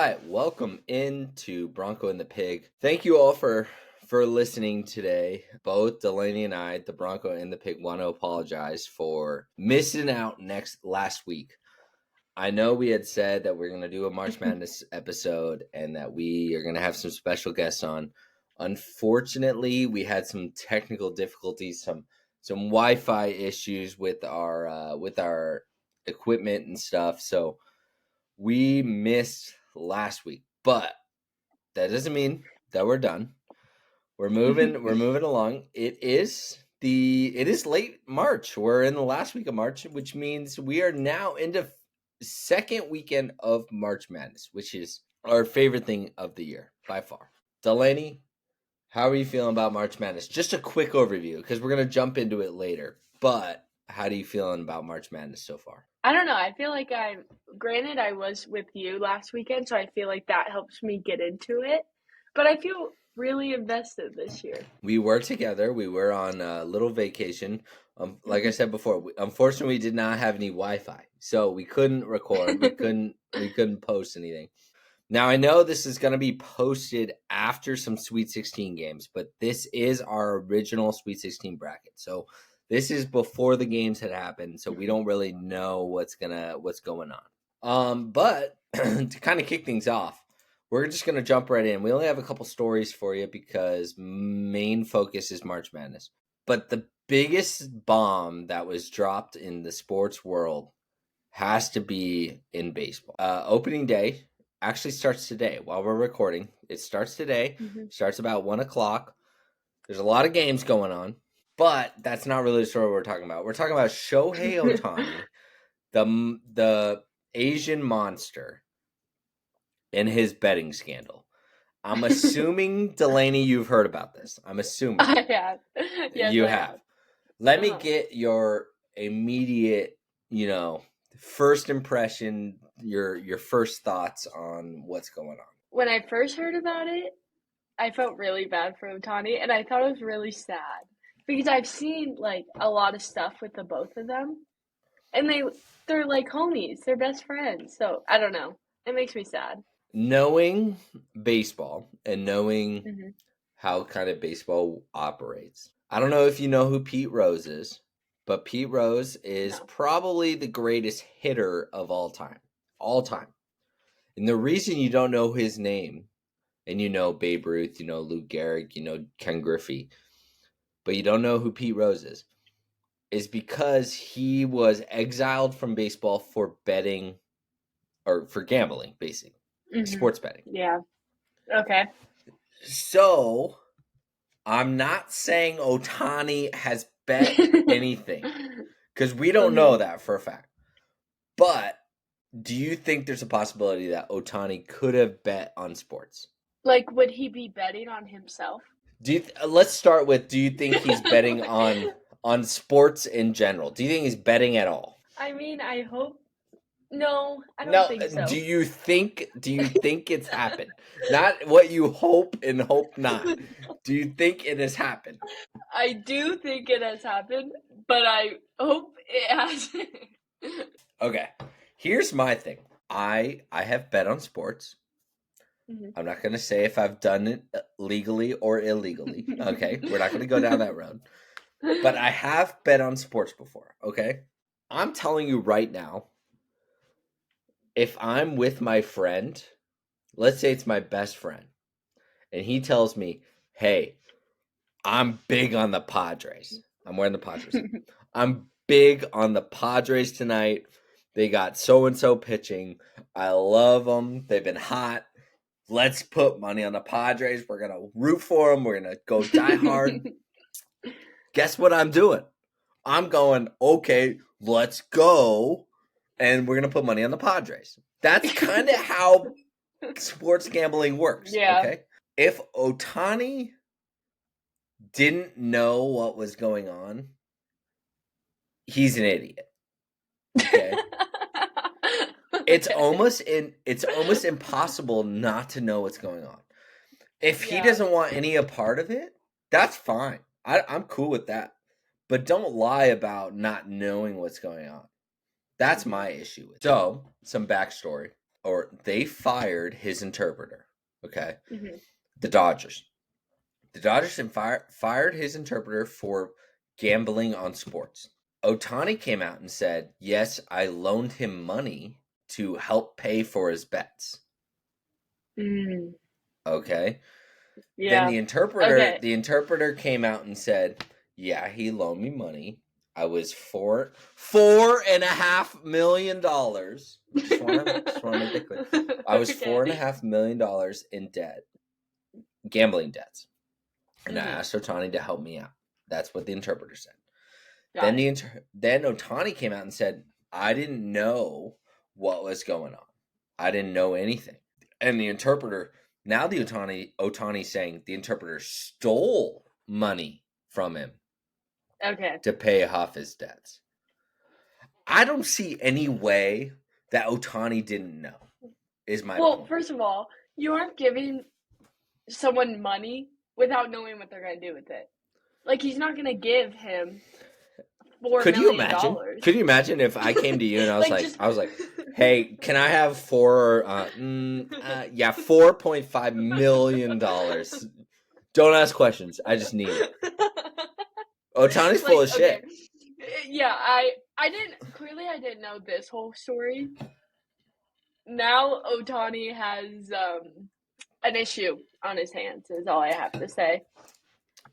right, welcome into Bronco and the Pig. Thank you all for listening today. Both Delaney and I, the Bronco and the Pig, want to apologize for missing out last week. I know we had said that we're going to do a March Madness episode and that we are going to have some special guests on. Unfortunately, we had some technical difficulties, some Wi-Fi issues with our equipment and stuff. So we missed last week, but that doesn't mean that we're done. We're moving along. It is late March. We're in the last week of March, which means we are now into second weekend of March Madness, which is our favorite thing of the year by far. Delaney, how are you feeling about March Madness? Just a quick overview because we're going to jump into it later. But how are you feeling about March Madness so far? I don't know. I feel like I was with you last weekend, so I feel like that helps me get into it. But I feel really invested this year. We were together. We were on a little vacation. Like I said before, unfortunately, we did not have any Wi-Fi, so we couldn't record. We couldn't post anything. Now, I know this is going to be posted after some Sweet 16 games, but this is our original Sweet 16 bracket. So this is before the games had happened, so we don't really know what's going on. But to kind of kick things off, we're just going to jump right in. We only have a couple stories for you because main focus is March Madness. But the biggest bomb that was dropped in the sports world has to be in baseball. Opening day actually starts today while we're recording. It starts today. Starts about 1 o'clock. There's a lot of games going on, but that's not really the story we're talking about. We're talking about Shohei Ohtani, the Asian monster, and his betting scandal. I'm assuming, Delaney, you've heard about this. I'm assuming. I have. Yes, you have. Let me get your immediate, first impression, your first thoughts on what's going on. When I first heard about it, I felt really bad for Ohtani, and I thought it was really sad because I've seen like a lot of stuff with the both of them, and they're like homies, they're best friends. So I don't know, it makes me sad. Knowing baseball and knowing how kind of baseball operates, I don't know if you know who Pete Rose is, but Pete Rose is probably the greatest hitter of all time. And the reason you don't know his name, and you know Babe Ruth, you know Lou Gehrig, you know Ken Griffey, but you don't know who Pete Rose is because he was exiled from baseball for betting, or for gambling, basically. Sports betting. Yeah. Okay. So, I'm not saying Ohtani has bet anything, because we don't know that for a fact. But do you think there's a possibility that Ohtani could have bet on sports? Like, would he be betting on himself? Let's start with, do you think he's betting on sports in general? Do you think he's betting at all? I mean, I hope. No, I don't think so. Do you think it's happened? Not what you hope and hope not. Do you think it has happened? I do think it has happened, but I hope it hasn't. Okay. Here's my thing. I have bet on sports. I'm not going to say if I've done it legally or illegally. Okay? We're not going to go down that road. But I have bet on sports before. Okay? I'm telling you right now, if I'm with my friend, let's say it's my best friend, and he tells me, hey, I'm big on the Padres. I'm wearing the Padres. I'm big on the Padres tonight. They got so-and-so pitching. I love them. They've been hot. Let's put money on the Padres. We're going to root for them. We're going to go die hard. Guess what I'm doing? I'm going, okay, let's go. And we're going to put money on the Padres. That's kind of how sports gambling works. Yeah. Okay. If Ohtani didn't know what was going on, he's an idiot. Okay. It's almost impossible not to know what's going on. If he doesn't want any a part of it, that's fine. I'm cool with that. But don't lie about not knowing what's going on. That's my issue. So, some backstory. or they fired his interpreter. Okay, Mhm. the Dodgers. The Dodgers fired his interpreter for gambling on sports. Ohtani came out and said, "Yes, I loaned him money to help pay for his bets." Mm. Okay. Then Yeah. Okay. the interpreter came out and said, "Yeah, he loaned me money. I was $4.5 million. Just want to make that clear. I was Okay. $4.5 million in debt, gambling debts, and I Mhm. asked Otani to help me out." That's what the interpreter said. Got it. Then Otani came out and said, "I didn't know what was going on. I didn't know anything." And the interpreter, now the Otani saying the interpreter stole money from him Okay. to pay off his debts. I don't see any way that Otani didn't know. Is my Well, point. first of all, you aren't giving someone money without knowing what they're going to do with it. Like he's not going to give him four Could you million imagine? dollars. Could you imagine if I came to you and Like just I was like, "Hey, can I have yeah, $4.5 million. Don't ask questions. I just need it." Otani's full like of okay. shit. Yeah, I didn't know this whole story. Now Otani has an issue on his hands is all I have to say.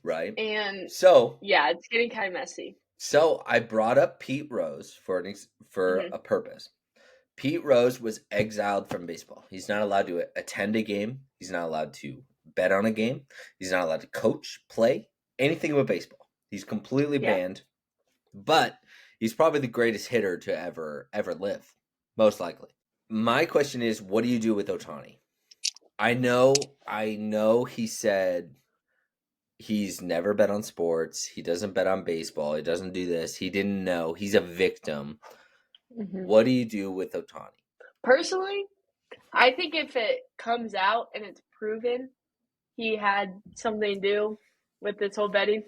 Right? And So yeah, it's getting kind of messy. So I brought up Pete Rose for Hmm. a purpose. Pete Rose was exiled from baseball. He's not allowed to attend a game. He's not allowed to bet on a game. He's not allowed to coach, play, anything with baseball. He's completely Yeah. banned. But he's probably the greatest hitter to ever live, most likely. My question is, what do you do with Otani? I know he said he's never bet on sports. He doesn't bet on baseball. He doesn't do this. He didn't know. He's a victim. Hmm. What do you do with Otani? Personally, I think if it comes out and it's proven he had something to do with this whole betting,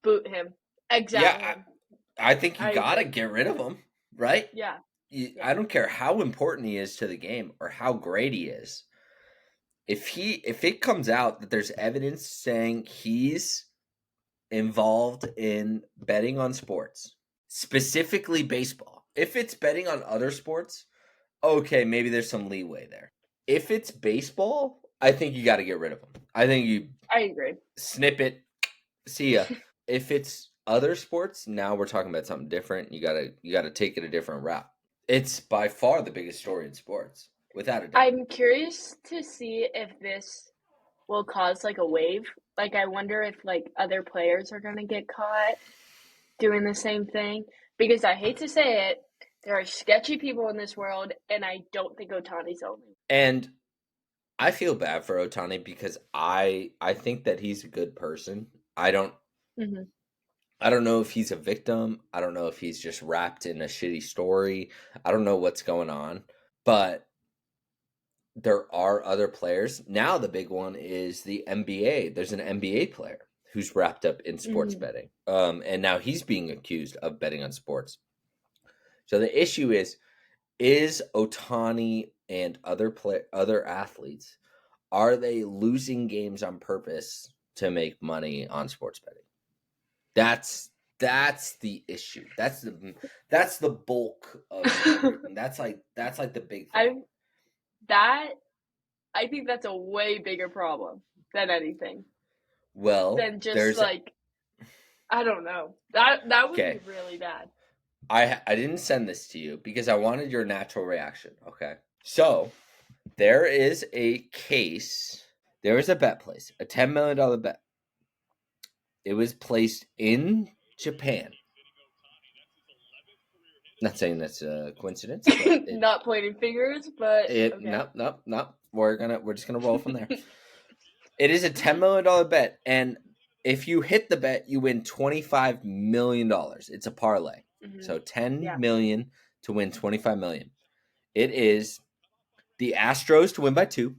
boot him, exile Yeah, him. I think you I gotta agree. get rid of him, right? Yeah, I yeah. don't care how important he is to the game or how great he is. If it comes out that there's evidence saying he's involved in betting on sports, specifically baseball. If it's betting on other sports, okay, maybe there's some leeway there. If it's baseball, I think you got to get rid of him. I think you I agree. snip it, see ya. If it's other sports, now we're talking about something different. You gotta take it a different route. It's by far the biggest story in sports, without a doubt. I'm curious to see if this will cause like a wave. Like I wonder if like other players are gonna get caught doing the same thing. Because I hate to say it, there are sketchy people in this world, and I don't think Otani's only. And I feel bad for Otani because I think that he's a good person. Hmm. I don't know if he's a victim. I don't know if he's just wrapped in a shitty story. I don't know what's going on. But there are other players. Now the big one is the NBA. There's an NBA player who's wrapped up in sports Hmm. betting. And now he's being accused of betting on sports. So the issue is Otani and other athletes, are they losing games on purpose to make money on sports betting? That's the issue. That's the bulk of everything. That's like the big thing. I that I think that's a way bigger problem than anything. Well, Than just there's like I don't know. That would be okay. really bad. I didn't send this to you because I wanted your natural reaction. Okay, so there is a case. There is a bet place, a $10 million bet. It was placed in Japan. Not saying that's a coincidence, but Not pointing fingers, but okay. nope, nope, nope. We're just gonna roll from there. It is a $10 million bet, and if you hit the bet, you win $25 million. It's a parlay, Hmm. so 10 Yeah. million to win 25 million. It is the Astros to win by 2,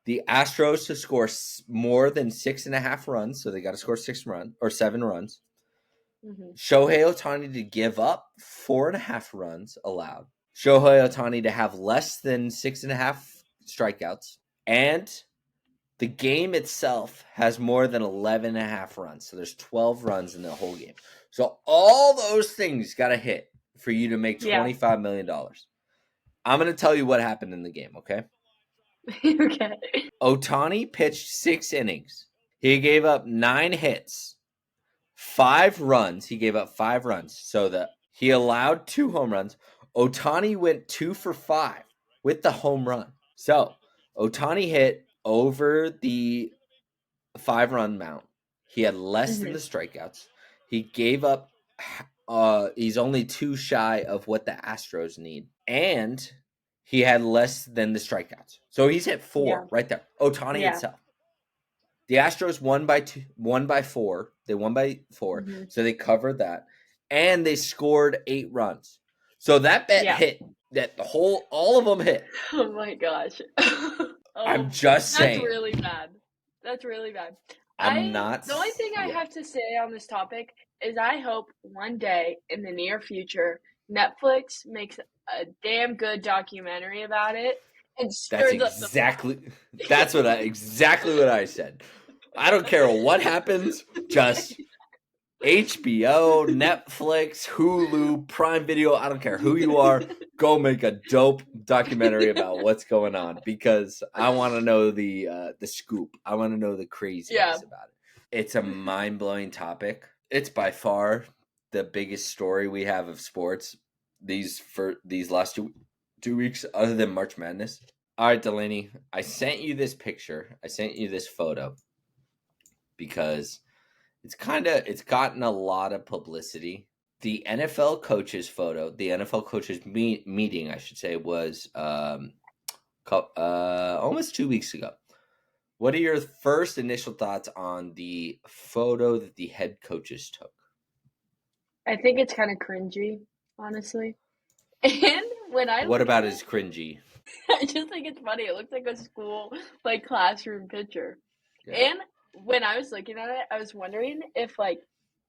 the Astros to score more than 6.5 runs, so they got to score 6 runs or 7 runs. Hmm. Shohei Otani to give up 4.5 runs allowed, Shohei Ohtani to have less than 6.5 strikeouts, and the game itself has more than 11.5 runs. So there's 12 runs in the whole game. So all those things got to hit for you to make Yeah. $25 million. I'm going to tell you what happened in the game, okay? Okay. Ohtani pitched 6 innings. He gave up 9 hits, 5 runs. He gave up 5 runs. So that he allowed 2 home runs. Ohtani went 2 for 5 with the home run. So Ohtani hit over the 5-run mount. He had less than the strikeouts. He gave up. He's only 2 shy of what the Astros need, and he had less than the strikeouts. So he's hit 4 Yeah. right there. Ohtani Yeah. itself. The Astros won by 4. They won by 4, so they covered that, and they scored 8 runs. So that bet hit. That all of them hit. Oh my gosh. I'm just that's saying. really bad. That's really bad. I'm not. The only thing I have to say on this topic is I hope one day in the near future Netflix makes a damn good documentary about it and That's stirs up the exactly. That's exactly what I said. I don't care what happens. Just HBO, Netflix, Hulu, Prime Video. I don't care who you are. Go make a dope documentary about what's going on, because I want to know the scoop. I want to know the craziness about it. It's a mind-blowing topic. It's by far the biggest story we have of sports these last 2 weeks, other than March Madness. All right, Delaney, I sent you this picture. I sent you this photo because it's gotten a lot of publicity. The NFL coaches photo, the NFL coaches meeting, I should say, was almost 2 weeks ago. What are your first initial thoughts on the photo that the head coaches took? I think it's kind of cringy, honestly. And when I What about is cringy? I just think it's funny. It looks like a school classroom picture. Yeah. And when I was looking at it, I was wondering if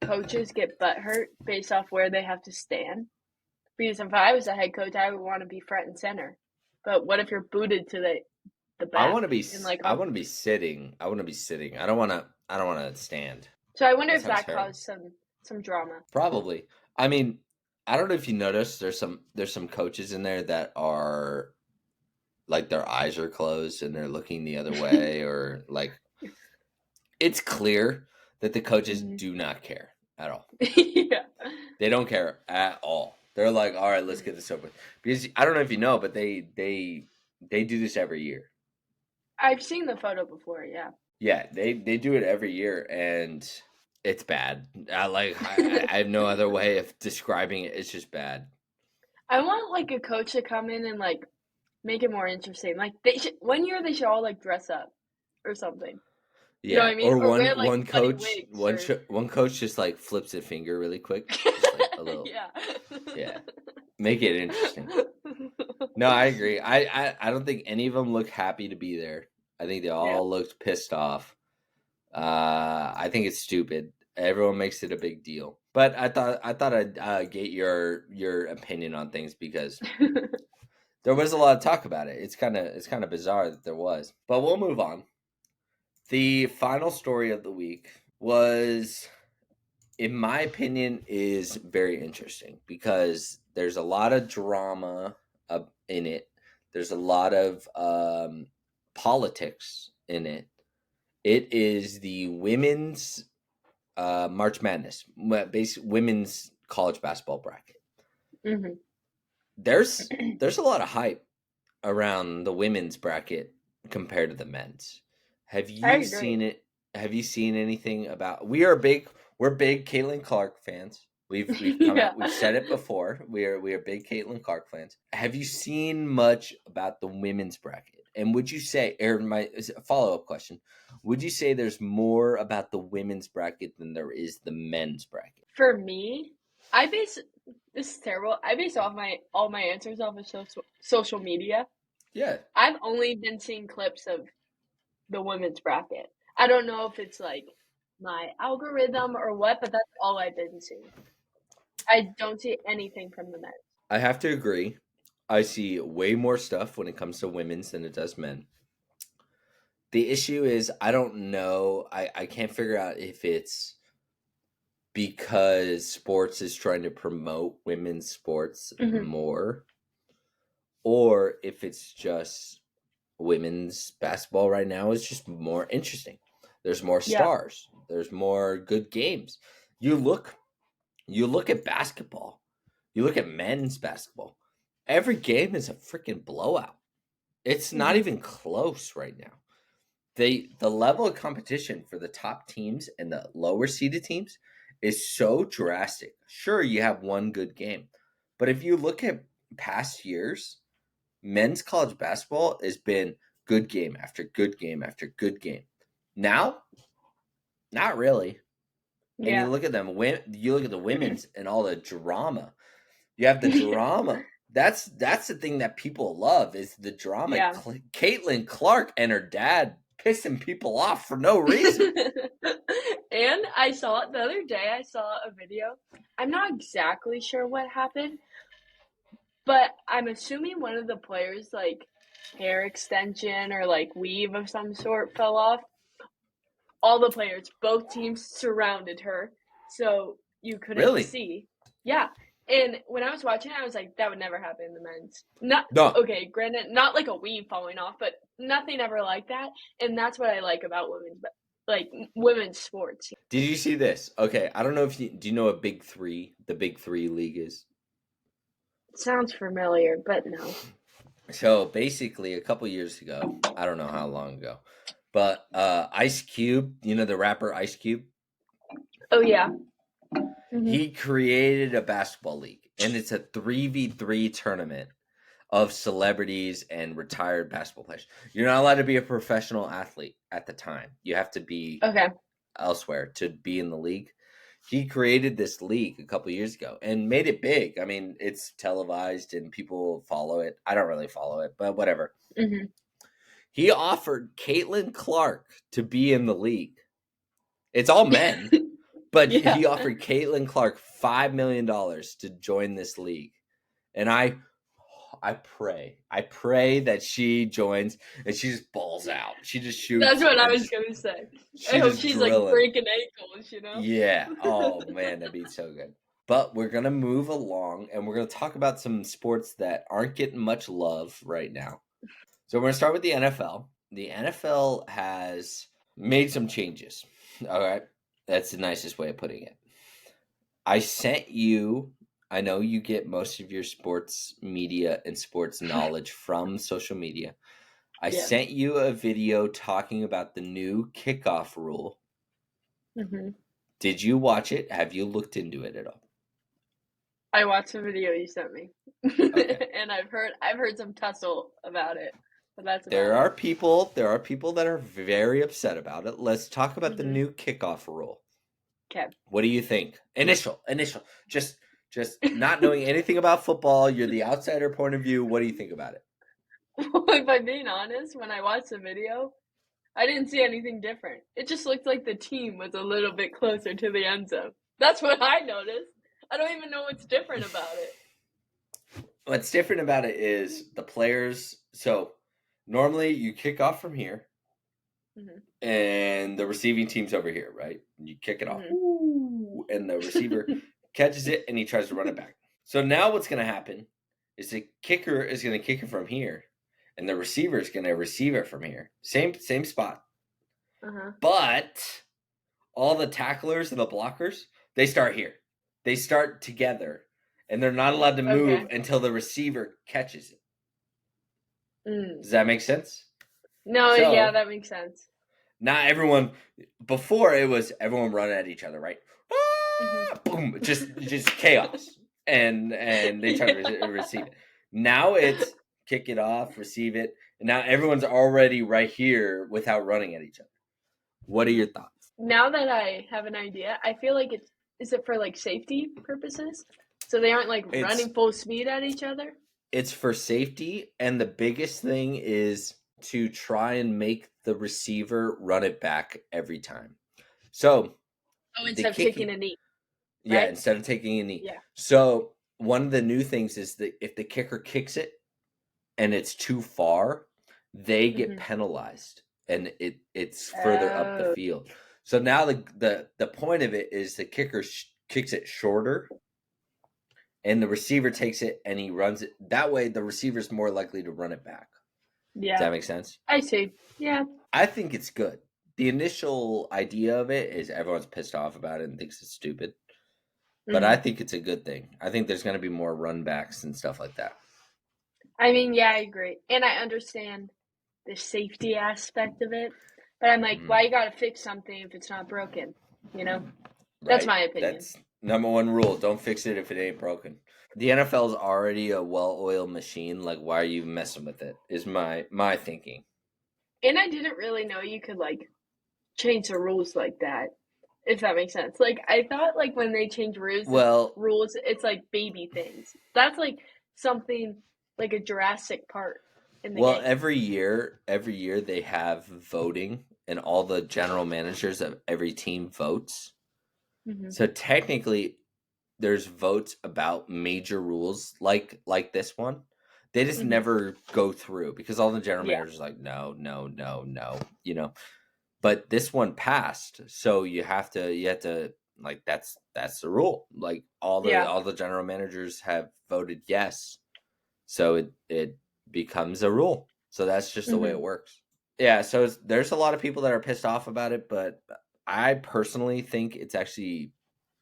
coaches get butthurt based off where they have to stand. Because if I was a head coach, I would want to be front and center. But what if you're booted to the back? I want to be sitting. I want to be sitting. I don't want to stand. So I wonder if that caused some drama. Probably. I mean, I don't know if you noticed. There's some coaches in there that are like their eyes are closed and they're looking the other way, or like it's clear that the coaches do not care at all. Yeah. They don't care at all. They're like, all right, let's get this over with. Because I don't know if you know, but they do this every year. I've seen the photo before, yeah. Yeah, they do it every year, and it's bad. I have no other way of describing it. It's just bad. I want a coach to come in and make it more interesting. One year they should all dress up or something. Yeah, you know what I mean? Or wear, one coach one coach just flips a finger really quick, just a little. Yeah, make it interesting. No, I agree. I don't think any of them look happy to be there. I think they all looked pissed off. I think it's stupid. Everyone makes it a big deal, but I thought I'd get your opinion on things, because there was a lot of talk about it. It's kind of bizarre that there was, but we'll move on. The final story of the week was, in my opinion, is very interesting because there's a lot of drama in it. There's a lot of politics in it. It is the women's March Madness, basically women's college basketball bracket. Mm-hmm. There's a lot of hype around the women's bracket compared to the men's. Have you seen it? Have you seen anything about? We're big Caitlin Clark fans. We've come out. We've said it before. We are big Caitlin Clark fans. Have you seen much about the women's bracket? And would you say, or my follow-up question, would you say there's more about the women's bracket than there is the men's bracket? For me, this is terrible. I base all my answers off of social media. Yeah. I've only been seeing clips of the women's bracket. I don't know if it's my algorithm or what, but that's all I've been seeing. I don't see anything from the men. I have to agree. I see way more stuff when it comes to women's than it does men. The issue is I don't know. I can't figure out if it's because sports is trying to promote women's sports Hmm. more, or if it's just women's basketball right now is just more interesting. There's more Yeah. stars. There's more good games. You look you look at basketball. You look at men's basketball. Every game is a freaking blowout. It's not Hmm. even close right now. The level of competition for the top teams and the lower seeded teams is so drastic. Sure, you have one good game, but if you look at past years, men's college basketball has been good game after good game after good game. Now, not really. And you Yeah. look at them, you look at the women's and all the drama. You have the drama. That's the thing that people love is the drama. Yeah. Caitlin Clark and her dad pissing people off for no reason. And I saw it the other day. I saw a video. I'm not exactly sure what happened, but I'm assuming one of the players' like hair extension or like weave of some sort fell off. All the players, both teams surrounded her, so you couldn't Really? see. Yeah. And when I was watching it, I was like, that would never happen in the men's. Not No. okay, granted, not like a weave falling off, but nothing ever like that. And that's what I like about women's sports. Did you see this? Okay, I don't know if do you know what the Big Three league is? It sounds familiar, but no. So basically, a couple years ago, I don't know how long ago, but Ice Cube, you know the rapper Ice Cube, Oh yeah. Hmm. he created a basketball league, and it's a 3v3 tournament of celebrities and retired basketball players. You're not allowed to be a professional athlete at the time. You have to be Okay. elsewhere to be in the league. He created this league a couple years ago and made it big. I mean, it's televised and people follow it. I don't really follow it, but whatever. Hmm. He offered Caitlin Clark to be in the league. It's all men, but Yeah. he offered Caitlin Clark $5 million to join this league. And I pray that she joins and she just balls out. She just That's shoots what I and was just gonna say. I she hope just she's like drilling. breaking ankles. Yeah. Oh man, that'd be so good. But we're gonna move along and we're gonna talk about some sports that aren't getting much love right now. So we're gonna start with the NFL. The NFL has made some changes. All right. That's the nicest way of putting it. I sent you, I know you get most of your sports media and sports knowledge from social media. I Yeah. sent you a video talking about the new kickoff rule. Hmm. Did you watch it? Have you looked into it at all? I watched the video you sent me, Okay. and I've heard some tussle about it, but that's about it. There are people that are very upset about it. Let's talk about the Hmm. new kickoff rule. Okay. What do you think? Initial. Just not knowing anything about football, you're the outsider point of view. What do you think about it? If I'm being honest, when I watched the video, I didn't see anything different. It just looked like the team was a little bit closer to the end zone. That's what I noticed. I don't even know what's different about it. What's different about it is the players. So normally you kick off from here, Hmm. and the receiving team's over here, right? You kick it off, Hmm. ooh, and the receiver catches it and he tries to run it back. So now what's going to happen is the kicker is going to kick it from here, and the receiver is going to receive it from here. Same spot, Uh-huh. but all the tacklers and the blockers they start here. They start together, and they're not allowed to move Okay. until the receiver catches it. Mm. Does that make sense? No, yeah, So that makes sense. not everyone. Before it was everyone running at each other, right? Hmm. Ah, boom! Just chaos, and they try to receive it. Now it's kick it off, receive it, and now everyone's already right here without running at each other. What are your thoughts? Now that I have an idea, I feel like is it for like safety purposes? So they aren't like It's running full speed at each other? it's for safety, and the biggest thing is to try and make the receiver run it back every time. So Oh, the instead of taking kicking, a knee, yeah, right? instead of taking a knee. Yeah. So one of the new things is that if the kicker kicks it and it's too far, they get Mhm. penalized, and it's further up the Oh, field. So now the point of it is the kicker kicks it shorter, and the receiver takes it and he runs it. That way, the receiver's more likely to run it back. Does yeah. that make sense? I see. Yeah. I think it's good. The initial idea of it is everyone's pissed off about it and thinks it's stupid, but I Mhm. think it's a good thing. I think there's going to be more run backs and stuff like that. I mean, yeah, I agree. And I understand the safety aspect of it, but I'm like, Mm, why you gotta fix something if it's not broken? You know? That's right? my opinion. That's number one rule. Don't fix it if it ain't broken. The NFL is already a well-oiled machine. Like, why are you messing with it? Is my thinking. And I didn't really know you could like change the rules like that, if that makes sense. Like I thought like when they change Well, rules, it's like baby things. That's like something like a Jurassic Park in the well, game. every year they have voting, and all the general managers of every team votes. Hmm. So technically, there's votes about major rules like this one. They just Hmm. never go through because all the general Yeah. managers are like no, no, no, no, But this one passed, so you have to like that's the rule. Like all the Yeah. all the general managers have voted yes, so it becomes a rule. So that's just the way Hmm. it works. Yeah, so there's a lot of people that are pissed off about it, but I personally think it's actually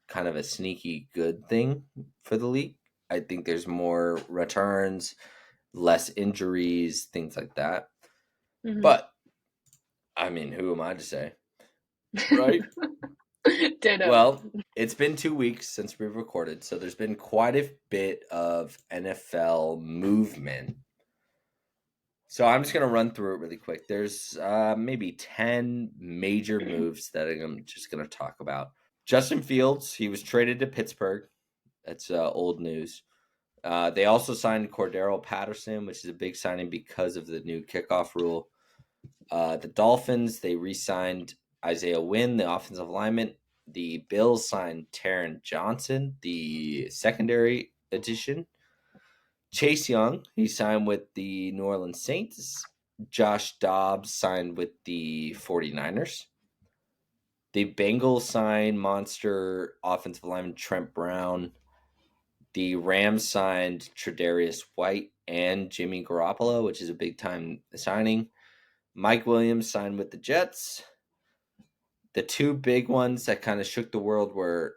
kind of a sneaky good thing for the league. I think there's more returns, less injuries, things like that. Hmm. But I mean, who am I to say? Right? Ditto. Well, it's been 2 weeks since we've recorded, so there's been quite a bit of NFL movement. So I'm just going to run through it really quick. There's maybe 10 major moves that I'm just going to talk about. Justin Fields, he was traded to Pittsburgh. That's old news. They also signed Cordero Patterson, which is a big signing because of the new kickoff rule. The Dolphins, they re signed Isaiah Wynn, the offensive lineman. The Bills signed Taron Johnson, the secondary addition. Chase Young, he signed with the New Orleans Saints. Josh Dobbs signed with the 49ers. The Bengals signed monster offensive lineman Trent Brown. The Rams signed Tre'Davious White and Jimmy Garoppolo, which is a big time signing. Mike Williams signed with the Jets. The two big ones that kind of shook the world were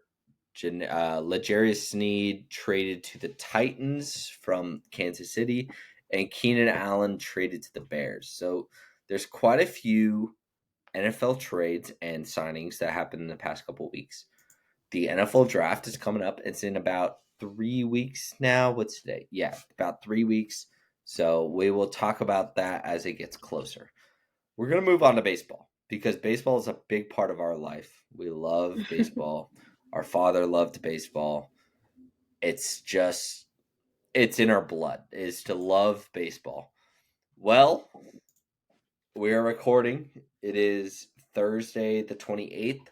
L'Jarius Sneed traded to the Titans from Kansas City, and Keenan Allen traded to the Bears. So there's quite a few NFL trades and signings that happened in the past couple of weeks. The NFL draft is coming up. It's in about 3 weeks now. What's today? Yeah, about 3 weeks. So we will talk about that as it gets closer. We're going to move on to baseball because baseball is a big part of our life. We love baseball. Our father loved baseball. It's just, it's in our blood, is to love baseball. Well, we are recording. It is Thursday, the 28th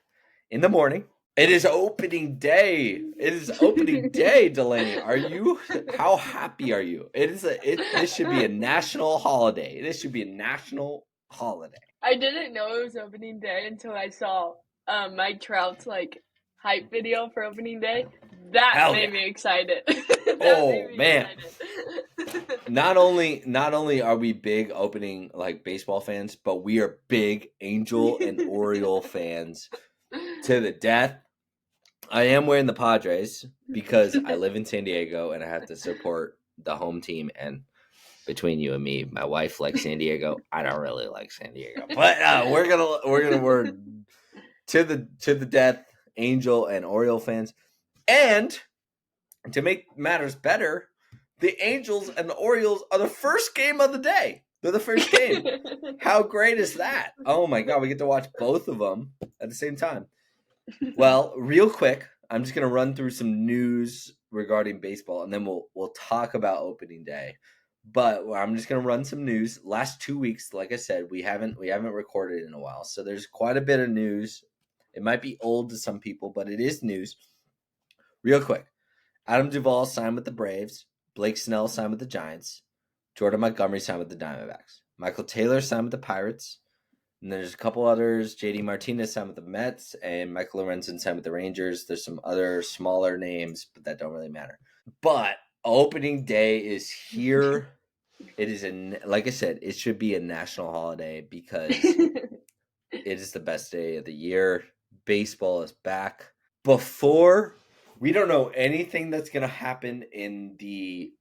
in the morning. It is opening day. It is opening day, Delaney. Are you? How happy are you? It is a. This should be a national holiday. This should be a national holiday. I didn't know it was opening day until I saw Mike Trout's like hype video for opening day. That Hell made yeah! me excited. That made Oh me man. excited. Not only are we big opening like baseball fans, but we are big Angel and Oriole fans to the death. I am wearing the Padres because I live in San Diego and I have to support the home team. And between you and me, my wife likes San Diego. I don't really like San Diego, but we're to the death, Angel and Oriole fans. And to make matters better, the Angels and the Orioles are the first game of the day. They're the first game. How great is that? Oh my god, we get to watch both of them at the same time. Well, real quick, I'm just gonna run through some news regarding baseball, and then we'll talk about opening day. But I'm just gonna run some news. Last 2 weeks, like I said, we haven't recorded in a while, so there's quite a bit of news. It might be old to some people, but it is news. Real quick, Adam Duvall signed with the Braves. Blake Snell signed with the Giants. Jordan Montgomery signed with the Diamondbacks. Michael Taylor signed with the Pirates. And there's a couple others. JD Martinez signed with the Mets, and Michael Lorenzen signed with the Rangers. There's some other smaller names, but that don't really matter. But opening day is here. It is like I said, it should be a national holiday because it is the best day of the year. Baseball is back. We don't know anything that's going to happen in the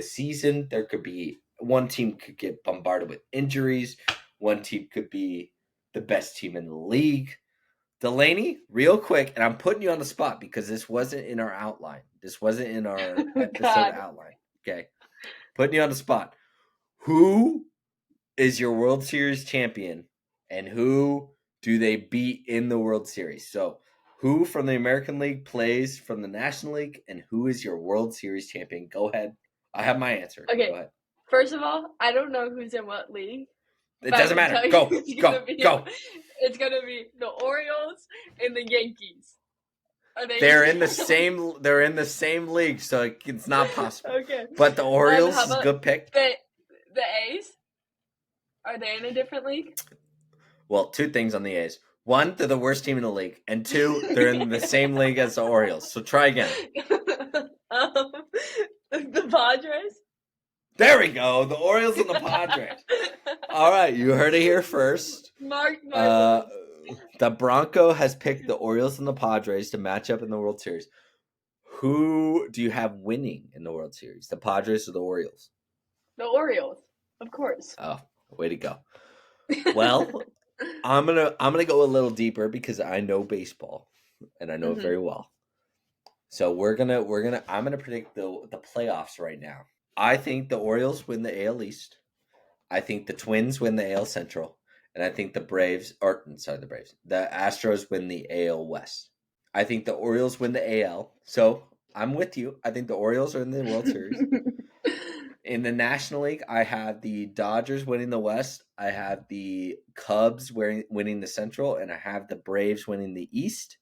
season. There could be one team could get bombarded with injuries. One team could be the best team in the league. Delaney, real quick, and I'm putting you on the spot because this wasn't in our outline. This wasn't in our episode outline. Okay. Putting you on the spot. Who is your World Series champion and who do they beat in the World Series? So, who from the American League plays from the National League and who is your World Series champion? Go ahead. I have my answer. Okay. Go ahead. First of all, I don't know who's in what league. It doesn't matter. Go. It's going to be the Orioles and the Yankees. They're in the same. They're in the same league, so it's not possible. Okay, but the Orioles is a good pick. The A's, are they in a different league? Well, two things on the A's: one, they're the worst team in the league, and two, they're in the same league as the Orioles. So try again. The Padres. There we go. The Orioles and the Padres. All right, you heard it here first. Mark. The Bronco has picked the Orioles and the Padres to match up in the World Series. Who do you have winning in the World Series? The Padres or the Orioles? The Orioles, of course. Oh, way to go. Well, I'm gonna go a little deeper because I know baseball and I know it very well. So I'm gonna predict the playoffs right now. I think the Orioles win the AL East. I think the Twins win the AL Central. And I think the Astros win the AL West. I think the Orioles win the AL. So I'm with you. I think the Orioles are in the World Series. In the National League, I have the Dodgers winning the West. I have the Cubs winning the Central. And I have the Braves winning the East.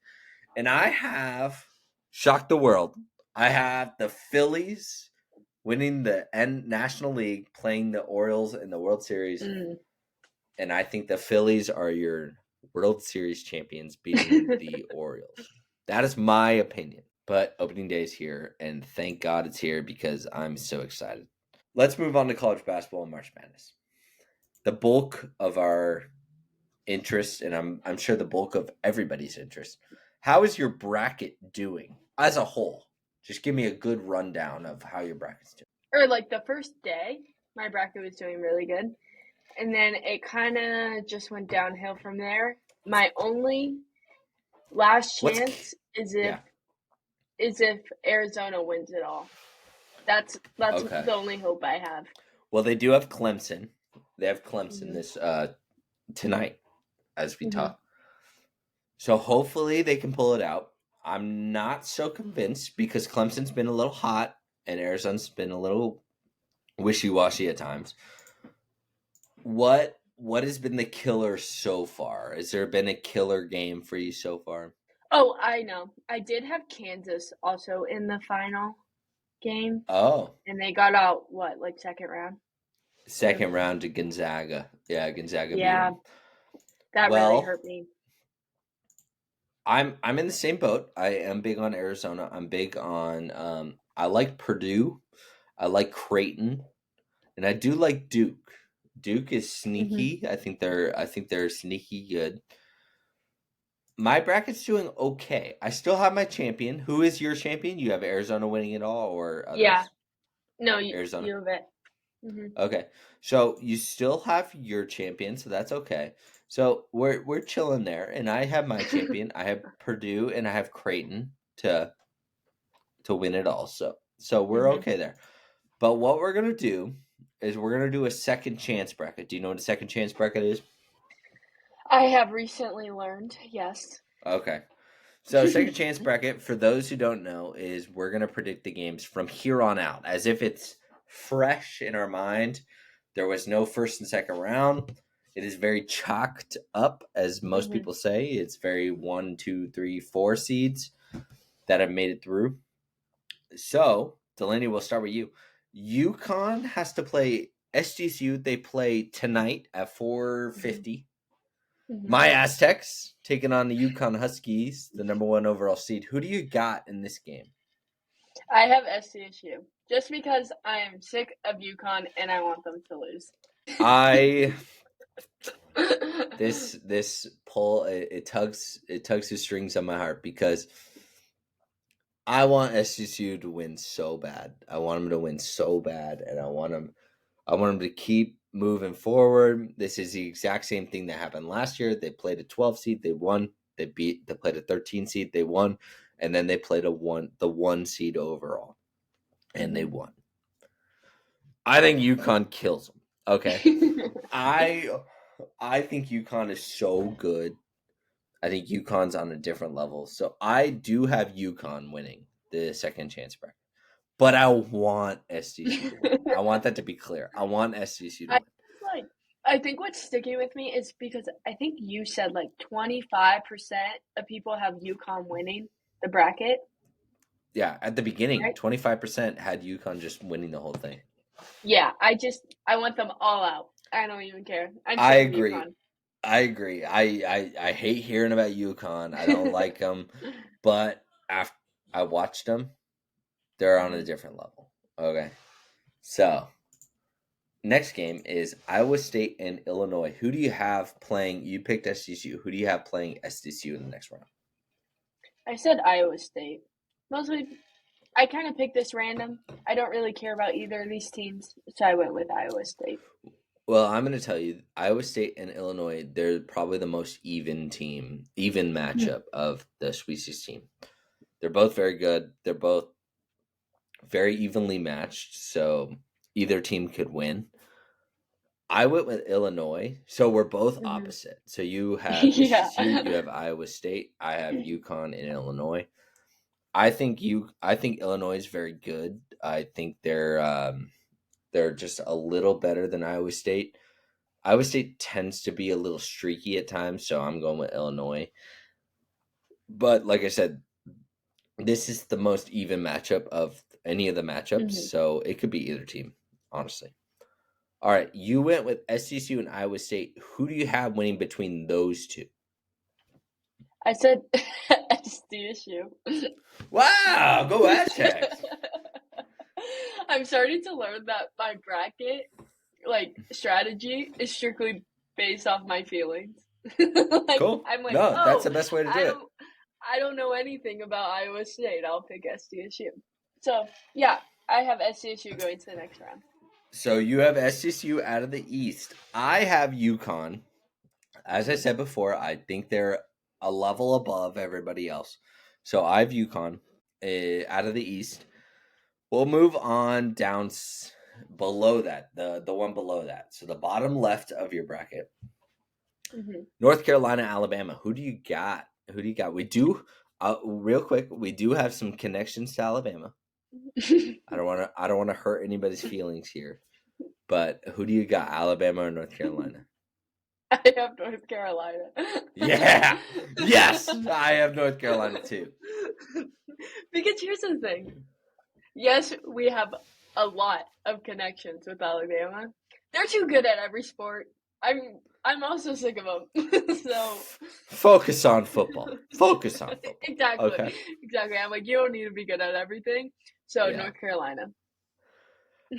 And I have, shocked the world, I have the Phillies winning the National League, playing the Orioles in the World Series. And I think the Phillies are your World Series champions beating the Orioles. That is my opinion. But opening day is here, and thank God it's here because I'm so excited. Let's move on to college basketball and March Madness. The bulk of our interest, and I'm sure the bulk of everybody's interest. How is your bracket doing as a whole? Just give me a good rundown of how your bracket's doing. Or like the first day, my bracket was doing really good. And then it kind of just went downhill from there. My only last chance is if Arizona wins it all. That's okay. The only hope I have. Well, they do have Clemson. They have Clemson this tonight as we talk. So hopefully they can pull it out. I'm not so convinced because Clemson's been a little hot and Arizona's been a little wishy-washy at times. What has been the killer so far? Has there been a killer game for you so far? Oh, I know. I did have Kansas also in the final game. Oh. And they got out, second round? Second round to Gonzaga. Yeah, Gonzaga beat them. That really hurt me. I'm in the same boat. I am big on Arizona. I'm big on I like Purdue. I like Creighton. And I do like Duke. Duke is sneaky. I think they're sneaky good. My bracket's doing okay. I still have my champion. Who is your champion? You have Arizona winning it all, or others? Yeah, no, Arizona. You have it. Okay, so you still have your champion, so that's okay. So we're chilling there, and I have my champion. I have Purdue and I have Creighton to win it all. So we're okay there. But what we're gonna do is we're gonna do a second chance bracket. Do you know what a second chance bracket is? I have recently learned, yes. Okay. So second chance bracket, for those who don't know, is we're going to predict the games from here on out as if it's fresh in our mind. There was no first and second round. It is very chalked up, as most people say. It's very 1, 2, 3, 4 seeds that have made it through. So, Delaney, we'll start with you. UConn has to play SDSU. They play tonight at Mhm. 4:50. Mhm. My Aztecs taking on the UConn Huskies, the number one overall seed. Who do you got in this game? I have SCSU just because I am sick of UConn and I want them to lose. I this pull it tugs the strings on my heart because I want SDSU to win so bad. I want them to win so bad, and I want them to keep moving forward. This is the exact same thing that happened last year. They played a 12 seed, they won. They played a 13 seed, they won, and then they played the 1 seed overall, and they Mhm. won. I think UConn kills them. Okay, I I think UConn is so good. I think UConn's on a different level. So I do have UConn winning the second chance bracket. But I want SDSU to win. I want that to be clear. I want SDSU to I win. like I think what's sticking with me is because I think you said like 25% of people have UConn winning the bracket, Yeah, at the beginning, right? 25% had UConn just winning the whole thing. Yeah, I want them all out. I don't even care. I'm I sick of agree. UConn. I agree. I hate hearing about UConn. I don't like them, but after I watched them, they're on a Mhm. different level. Okay, so next game is Iowa State and Illinois. Who do you have playing? You picked SDSU. Who do you have playing SDSU in the next round? I said Iowa State. Mostly, I kind of picked this random. I don't really care about either of these teams, so I went with Iowa State. Well, I'm going to tell you, Iowa State and Illinois, they're probably the most even matchup of the Sweet 16. They're both very good. They're both very evenly matched, so either team could win. I went with Illinois, so we're both Mhm. opposite. So you have Yeah. SDSU, you have Iowa State, I have UConn and Illinois. I think Illinois is very good. I think they're just a little better than Iowa State. Iowa State tends to be a little streaky at times, so I'm going with Illinois. But like I said, this is the most even matchup of any of the matchups, Mhm. so it could be either team, honestly. All right, you went with SCCU and Iowa State. Who do you have winning between those two? I said SDSU. Wow, go Aztecs! I'm starting to learn that my bracket like strategy is strictly based off my feelings. Like Cool. I'm like, No, that's oh, the best way to do I it. don't I don't know anything about Iowa State. I'll pick SDSU. So yeah, I have SDSU going to the next round. So you have SCCU out of the East. I have UConn. As I said before, I think they're a level above everybody else. So I have UConn out of the East. We'll move on down below that, the one below that. So the bottom left of your bracket, Hmm. North Carolina, Alabama. Who do you got? Who do you got? We do, real quick. We do have some connections to Alabama. I don't want to hurt anybody's feelings here. But who do you got? Alabama or North Carolina? I have North Carolina. Yeah. Yes, I have North Carolina too. Because here's the thing. Yes, we have a lot of connections with Alabama. They're too good at every sport. I'm also sick of them. So Focus on football. Focus on football. exactly, Okay. exactly. I'm like, you don't need to be good at everything. So Yeah. North Carolina.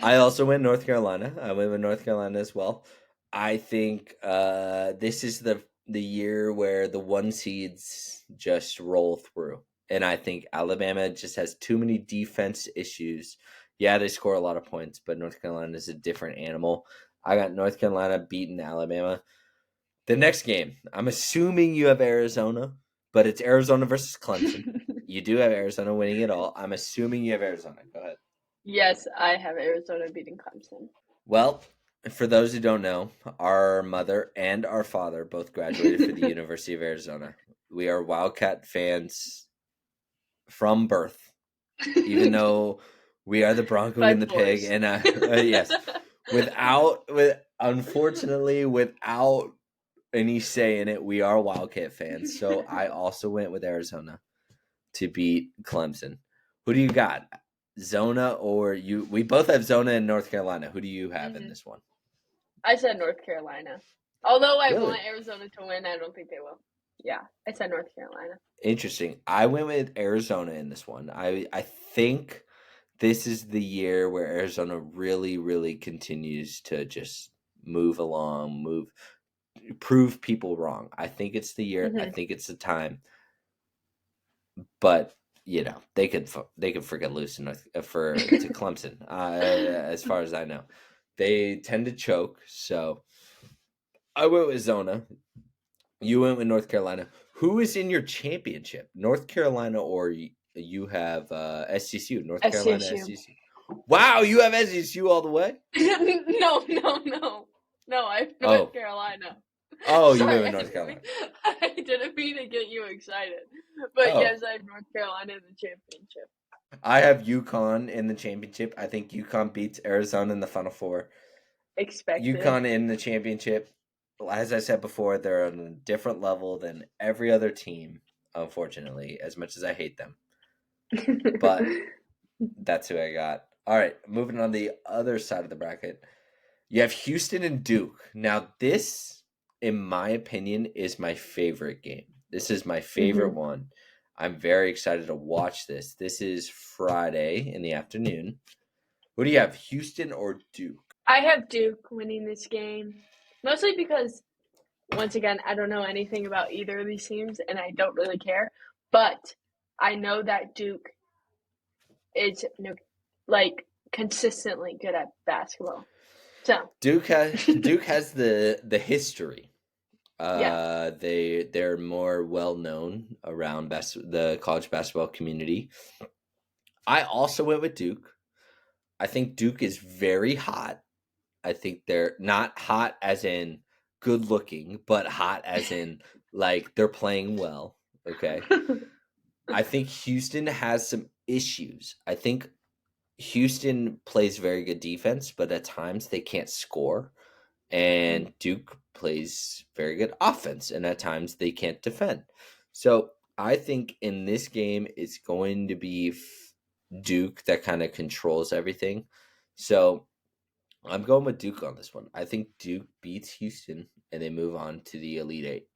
I also went North Carolina. I went with North Carolina as well. I think this is the year where the one seeds just roll through, and I think Alabama just has too many defense issues. Yeah, they score a lot of points, but North Carolina is a different animal. I got North Carolina beating Alabama. The next game, I'm assuming you have Arizona, but it's Arizona versus Clemson. You do have Arizona winning it all. I'm assuming you have Arizona. Go ahead. Yes, I have Arizona beating Clemson. Well, for those who don't know, our mother and our father both graduated for the University of Arizona. We are Wildcat fans from birth, even though we are the Bronco By and the Pig. force. And yes, unfortunately, without any say in it, we are Wildcat fans. So I also went with Arizona to beat Clemson. Who do you got? Zona or you? We both have Zona in North Carolina. Who do you have in Hmm. this one? I said North Carolina. Although I Really want Arizona to win, I don't think they will. Yeah, I said North Carolina. interesting. I went with Arizona in this one. I think this is the year where Arizona really, really continues to just move along, prove people wrong. I think it's the year. I Hmm. think it's the time. But they could forget loose enough for to Clemson. As far as I know, they tend to choke. So I went with Zona. You went with North Carolina. Who is in your championship? North Carolina or you have SCCU? North Carolina SCSU. SCCU. Wow, you have SCCU all the way. No, no, no, no. I'm North Oh, Carolina. oh, you went Sorry, with North Carolina. I didn't mean to get you excited. But Oh, yes, I have North Carolina in the championship. I have UConn in the championship. I think UConn beats Arizona in the Final Four. Expected. UConn in the championship. As I said before, they're on a different level than every other team, unfortunately, as much as I hate them. But that's who I got. All right, moving on the other side of the bracket. You have Houston and Duke. Now, this, in my opinion, is my favorite game. This is my favorite Hmm. one. I'm very excited to watch this. This is Friday in the afternoon. Who do you have, Houston or Duke? I have Duke winning this game, mostly because once again I don't know anything about either of these teams, and I don't really care. But I know that Duke is like consistently good at basketball. So Duke has the history. yeah. They're more well known around the college basketball community. I also went with Duke. I think Duke is very hot. I think they're not hot as in good looking, but hot as in like they're playing well. Okay. I think Houston has some issues. I think Houston plays very good defense, but at times they can't score. Mhm. And Duke plays very good offense, and at times they can't defend. So I think in this game, it's going to be Duke that kind of controls everything. So I'm going with Duke on this one. I think Duke beats Houston and they move on to the Elite Eight.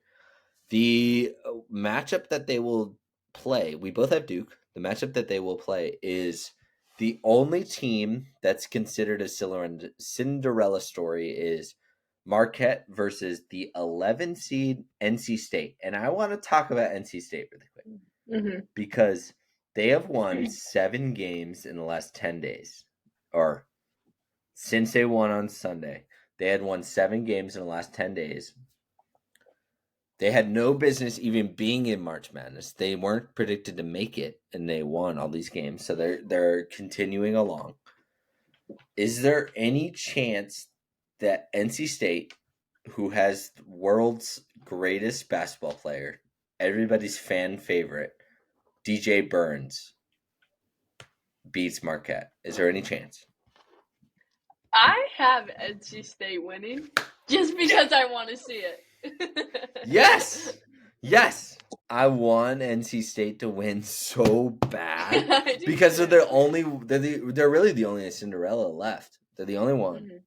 The matchup that they will play, we both have Duke. The matchup that they will play is the only team that's considered a Cinderella story is Marquette versus the 11 seed NC State. And I want to talk about NC State really quick Mhm. because they have won 7 games in the last 10 days, or since they won on Sunday. They had won 7 games in the last 10 days. They had no business even being in March Madness. They weren't predicted to make it, and they won all these games. So they're continuing along. Is there any chance that NC State, who has the world's greatest basketball player, everybody's fan favorite, DJ Burns, beats Marquette? Is there any chance? I have NC State winning just Yeah. because I want to see it. Yes. Yes. I want NC State to win so bad I do because too. they're really the only Cinderella left. They're the only one. Mhm.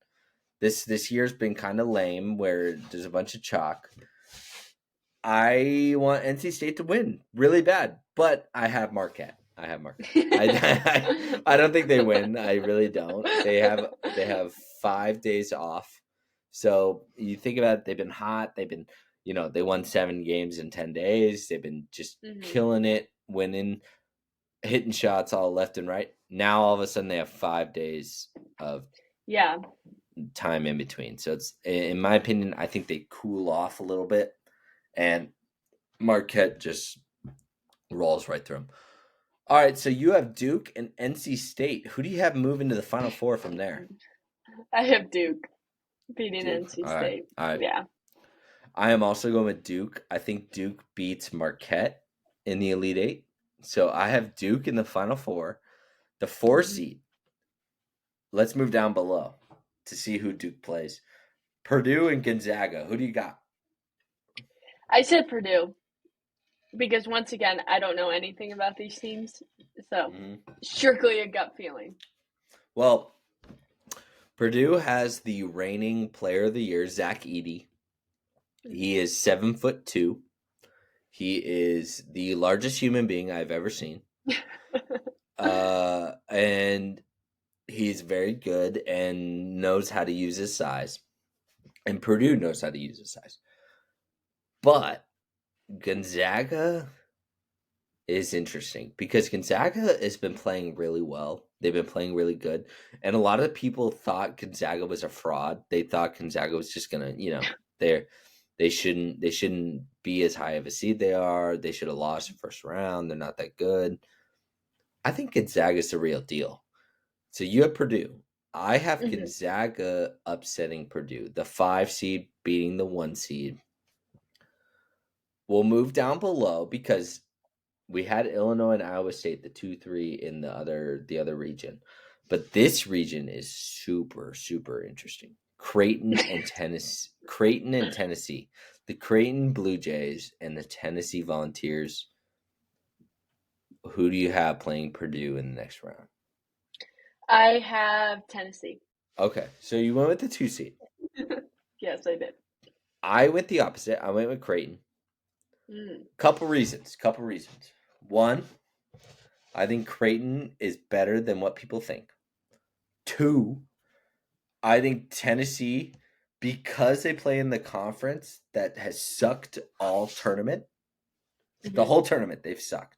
This year's been kind of lame where there's a bunch of chalk. I want NC State to win really bad, but I have Marquette. I have Marquette. I don't think they win. I really don't. They have 5 days off. So you think about it, they've been hot. They've been, they won 7 games in 10 days. They've been just Mhm. killing it, winning, hitting shots all left and right. Now all of a sudden they have 5 days of Yeah. time in between. So it's, in my opinion, I think they cool off a little bit, and Marquette just rolls right through them. All right, so you have Duke and NC State. Who do you have moving to the Final Four from there? I have Duke beating Duke. NC All right. State. All right. Yeah. I am also going with Duke. I think Duke beats Marquette in the Elite Eight. So I have Duke in the Final Four. The 4 seed. Let's move down below to see who Duke plays. Purdue and Gonzaga. Who do you got? I said Purdue. Because once again, I don't know anything about these teams, so Mhm. strictly a gut feeling. Well, Purdue has the reigning player of the year, Zach Edey. He Mm-hmm. is 7'2". He is the largest human being I've ever seen. And he's very good and knows how to use his size. And Purdue knows how to use his size. But Gonzaga is interesting because Gonzaga has been playing really well. They've been playing really good. And a lot of people thought Gonzaga was a fraud. They thought Gonzaga was just gonna, they shouldn't be as high of a seed they are. They should have lost the first round. They're not that good. I think Gonzaga's the real deal. So you have Purdue. I have Mm-hmm. Gonzaga upsetting Purdue, the 5 seed beating the 1 seed. We'll move down below because we had Illinois and Iowa State, the 2-3 in the other region. But this region is super, super interesting. Creighton and Tennessee. The Creighton Blue Jays and the Tennessee Volunteers. Who do you have playing Purdue in the next round? I have Tennessee. Okay, so you went with the 2 seed. Yes, I did. I went the opposite. I went with Creighton. Mm. Couple reasons. One, I think Creighton is better than what people think. Two, I think Tennessee, because they play in the conference that has sucked all tournament, the Mm-hmm. whole tournament, they've sucked.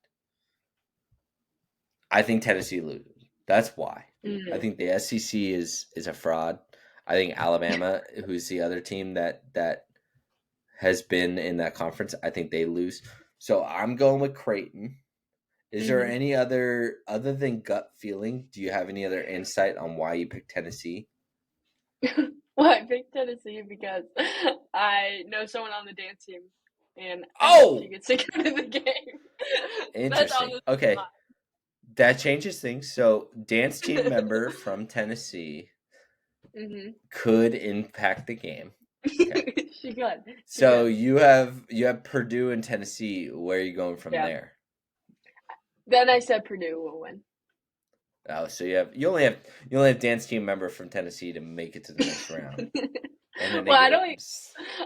I think Tennessee loses. That's why. I Mm. think the SEC is a fraud. I think Alabama, who's the other team that has been in that conference, I think they lose. So I'm going with Creighton. Is there Mm-hmm. any other than gut feeling? Do you have any other insight on why you picked Tennessee? Well, I picked Tennessee because I know someone on the dance team, and I hope she Oh, gets to go to the game. That's interesting. honestly Okay, that changes things. So, dance team member from Tennessee why. Mm-hmm. could impact the game. Okay. She could. She So could. you have Purdue and Tennessee. Where are you going from Yeah. there? Then I said Purdue will win. Oh, so you only have dance team member from Tennessee to make it to the next round, and then they Well, I get. don't.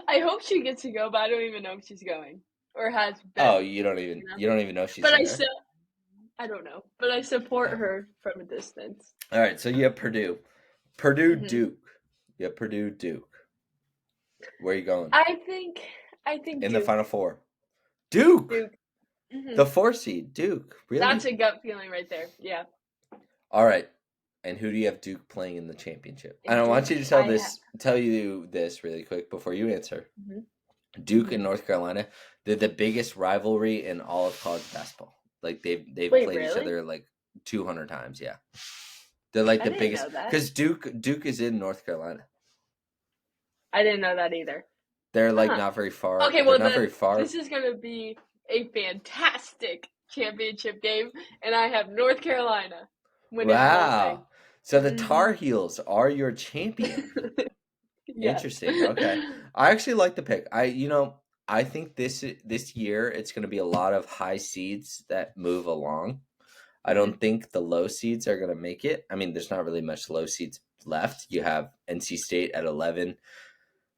I hope she gets to go, but I don't even know if she's going or has Oh, been. you don't even You know. you don't even know if she's But there. I don't know. But I support Oh. her from a distance. All right, so you have Purdue Hmm. Duke. You have Purdue Duke. Where are you going I think. I think in the Duke. Final Four? Duke, Duke. Hmm. the 4 seed. Duke, That's really? a gut feeling right there. Yeah. All right. And who do you have Duke playing in the championship? And I want you Duke. to I have. tell you this really quick before you answer. Hmm. Duke Hmm. and North Carolina, they're the biggest rivalry in all of college basketball. Like they've Wait, played each really? other like 200 times. Yeah, they're like I the didn't biggest know that. because Duke is in North Carolina. I didn't know that either. They're like Huh. not very far. Okay, They're well not very then far. this is gonna be a fantastic championship game, and I have North Carolina winning the whole thing. Wow. So the Hmm. Tar Heels are your champion. Yes. Interesting. Okay. I actually like the pick. I think this year it's going to be a lot of high seeds that move along. I Hmm. don't think the low seeds are going to make it. I mean, there's not really much low seeds left. You have NC State at 11.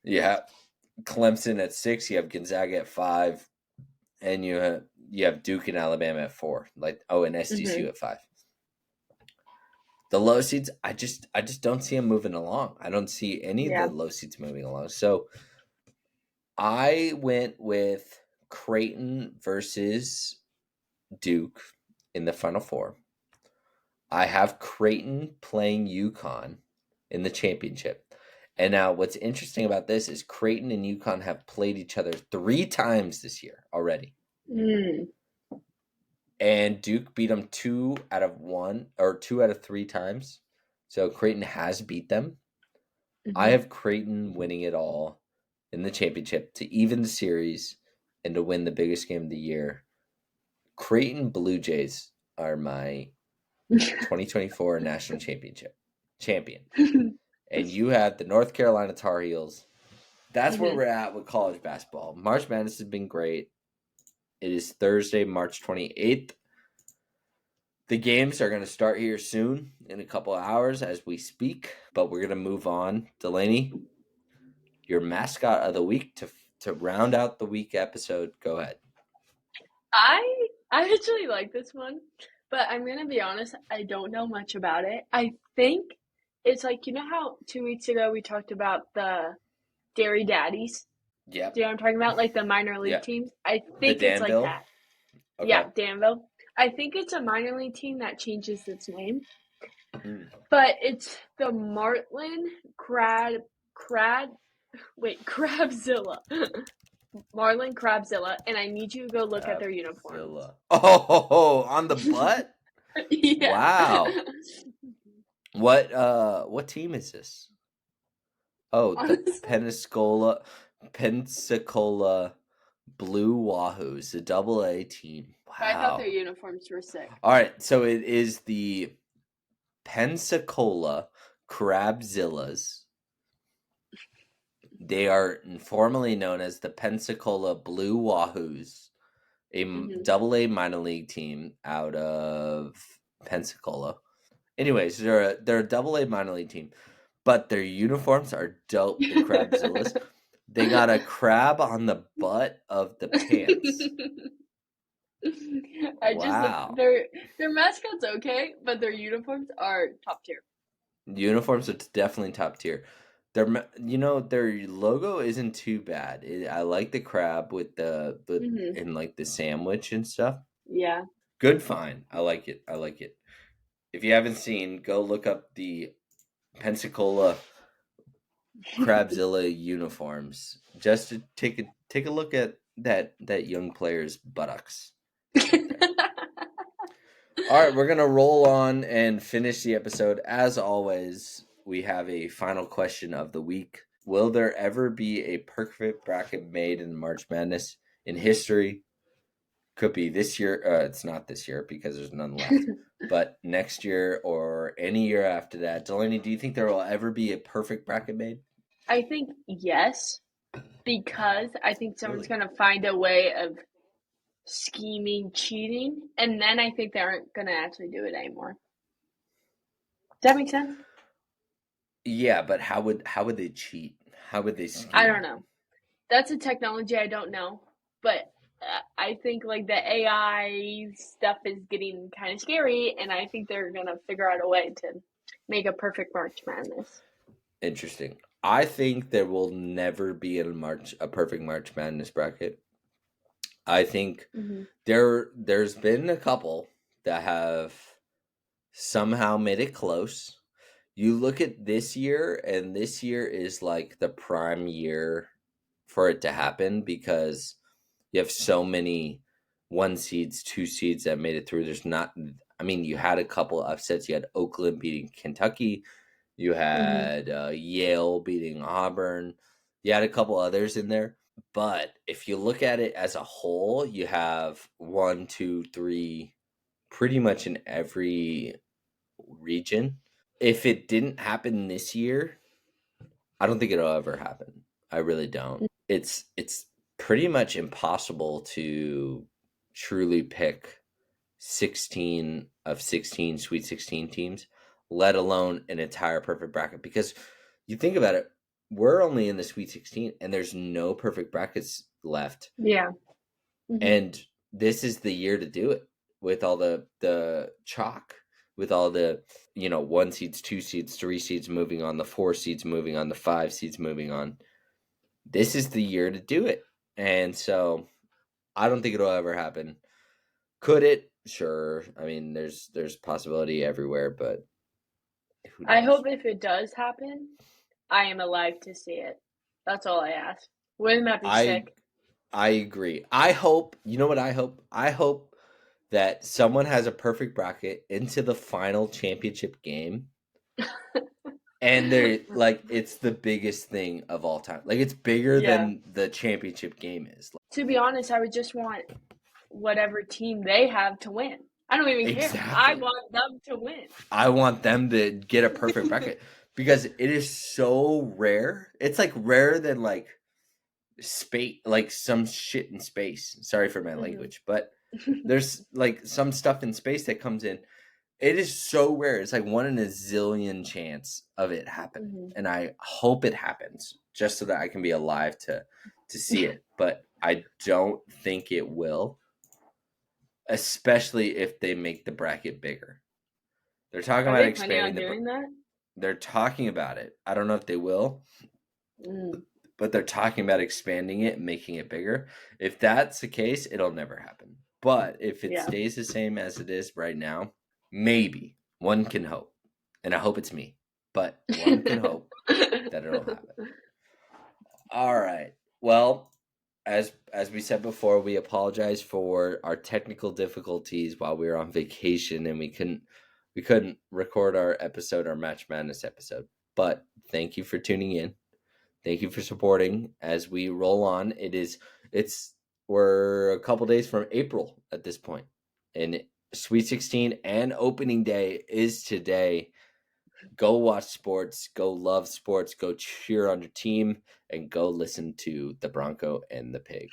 You have Clemson at 6. You have Gonzaga at 5, and you have Duke and Alabama at 4. And SDSU Hmm. at 5. The low seeds, I just don't see them moving along. I don't see any of the Yeah. low seeds moving along. So I went with Creighton versus Duke in the Final Four. I have Creighton playing UConn in the championship. And now what's interesting about this is Creighton and UConn have played each other 3 times this year already. Mm. And Duke beat them 2 out of 3 times. So Creighton has beat them. I Hmm. have Creighton winning it all in the championship to even the series and to win the biggest game of the year. Creighton Blue Jays are my 2024 national champion. And you have the North Carolina Tar Heels. That's where Hmm. we're at with college basketball. March Madness has been great. It is Thursday, March 28th. The games are going to start here soon in a couple of hours as we speak, but we're going to move on. Delaney, your mascot of the week to round out the week episode. Go ahead. I actually like this one, but I'm gonna be honest, I don't know much about it. I think it's like, you know how 2 weeks ago we talked about the Dairy Daddies? Yep. Do you know what I'm talking about? Like the minor league Yep. teams? I The think it's like Danville. that. Okay. Yeah, Danville. I think it's a minor league team that changes its name. Mm. But it's the Crabzilla. Marlin Crabzilla, and I need you to go look at their uniforms. Oh, on the butt? Yeah. Wow. What team is this? Oh, the Pensacola Blue Wahoos, the AA team. Wow. I thought their uniforms were sick. All right, so it is the Pensacola Crabzillas. They are informally known as the Pensacola Blue Wahoos, a AA minor league team out of Pensacola. Anyways, they're a AA minor league team, but their uniforms are dope. The Crabzillas, they got a crab on the butt of the pants. Wow. Their mascot's okay, but their uniforms are top tier. Uniforms are definitely top tier. Their logo isn't too bad. I like the crab with the and like the sandwich and stuff. Yeah. Good find. I like it. If you haven't seen, go look up the Pensacola Crabzilla uniforms just to take a look at that young player's buttocks. All right, we're going to roll on and finish the episode. As always, we have a final question of the week. Will there ever be a perfect bracket made in March Madness in history? Could be this year. It's not this year because there's none left. But next year or any year after that. Delaney, do you think there will ever be a perfect bracket made? I think yes, because I think someone's going to find a way of scheming, cheating, and then I think they aren't going to actually do it anymore. Does that make sense? Yeah, but how would they cheat? How would they scheme? I don't know. That's a technology I don't know, but I think like the AI stuff is getting kind of scary, and I think they're going to figure out a way to make a perfect March Madness. Interesting. I think there will never be a perfect March Madness bracket. I think there's been a couple that have somehow made it close. You look at this year, and this year is like the prime year for it to happen because you have so many 1 seeds, 2 seeds that made it through. You had a couple upsets. You had Oakland beating Kentucky. You had Yale beating Auburn. You had a couple others in there. But if you look at it as a whole, you have 1, 2, 3, pretty much in every region. If it didn't happen this year, I don't think it'll ever happen. I really don't. It's pretty much impossible to truly pick 16 of 16 Sweet 16 teams, let alone an entire perfect bracket. Because you think about it, we're only in the Sweet 16 and there's no perfect brackets left. Yeah. And this is the year to do it with all the chalk, with all the 1 seeds, 2 seeds, 3 seeds moving on, the 4 seeds moving on, the 5 seeds moving on. This is the year to do it. And so I don't think it'll ever happen. Could it? Sure. I mean, there's possibility everywhere, but who knows? I hope if it does happen, I am alive to see it. That's all I ask. Wouldn't that be sick? I agree. I hope, you know what I hope? I hope that someone has a perfect bracket into the final championship game. And they're like, it's the biggest thing of all time. Like, it's bigger than the championship game is. To be honest, I would just want whatever team they have to win. I don't even care. I want them to win. I want them to get a perfect bracket because it is so rare. It's like rarer than like space, like some shit in space. Sorry for my Mhm. language, but there's like some stuff in space that comes in. It is so rare. It's like one in a zillion chance of it happening, Mhm. and I hope it happens just so that I can be alive to see it. But I don't think it will, especially if they make the bracket bigger. They're talking Are about they planning expanding on doing that? they're talking about it. I don't know if they will, Mm. but they're talking about expanding it and making it bigger. If that's the case, it'll never happen. But if it Yeah. stays the same as it is right now, maybe one can hope. And I hope it's me. But one can hope that it'll happen. All right. Well, as we said before, we apologize for our technical difficulties while we were on vacation and we couldn't record our episode, our Match Madness episode. But thank you for tuning in. Thank you for supporting as we roll on. It's we're a couple days from April at this point, and Sweet 16 and opening day is today. Go watch sports, go love sports, go cheer on your team, and go listen to the Bronco and the Pig.